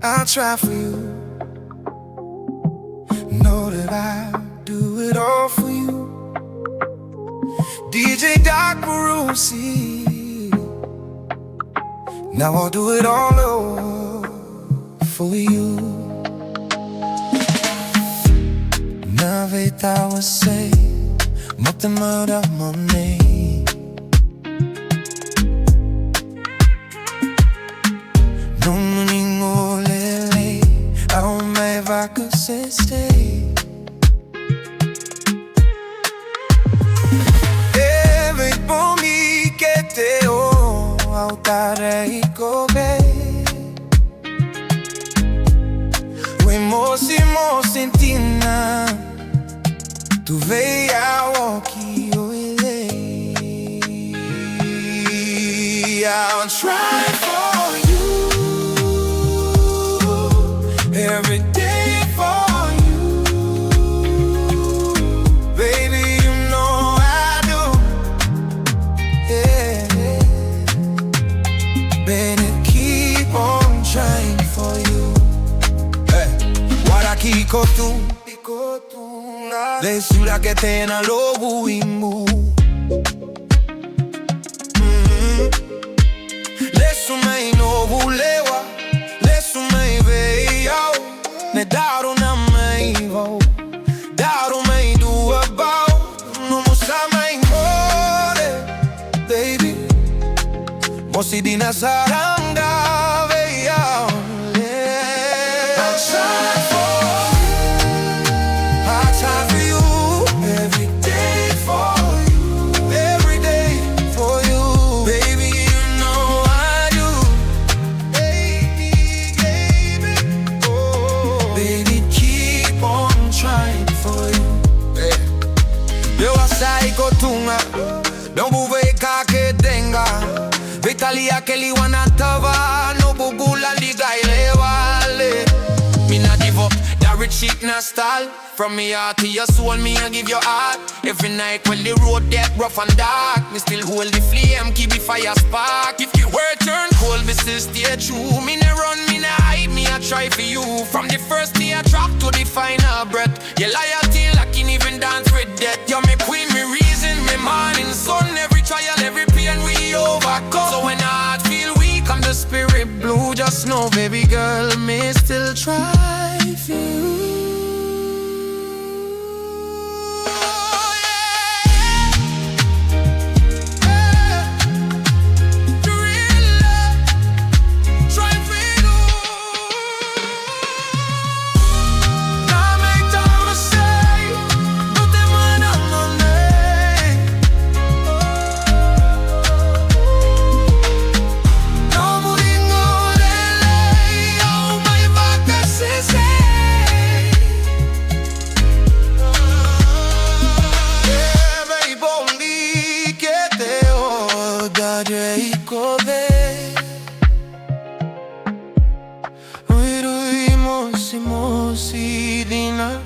I'll try for you. Know that I'll do it all for you. DJ Doc Warusi. Now I'll do it all over for you. Naveta was say, magdamada mo name. Every pomi que te o autare y coge. We mosi mosintina tu veia woki oile. I'll try for you every day. Kiko tu de sula que tena lobu imu. Lesu mei no bulewa, lesu mei veio. Ne daru na mei vo, daru mei do about. No musa mei more, baby. Mosi di na saranga veio. Don't buve ka que tenga Vitalia que li wana tava No bugula liga ile wale Me not give up That rich shit na stall From me heart to your soul Me I give your heart Every night when the road get rough and dark Me still hold the flame Keep the fire spark If the world turn cold Me still stay true Me no run, me no hide Me I try for you From the first day I drop to the final breath Your loyalty like you even dance with death You're me queen, me reason, me morning sun Every trial, every pain we overcome So when I feel weak I'm the spirit blue Just know baby girl me still try for you. Mosi dina,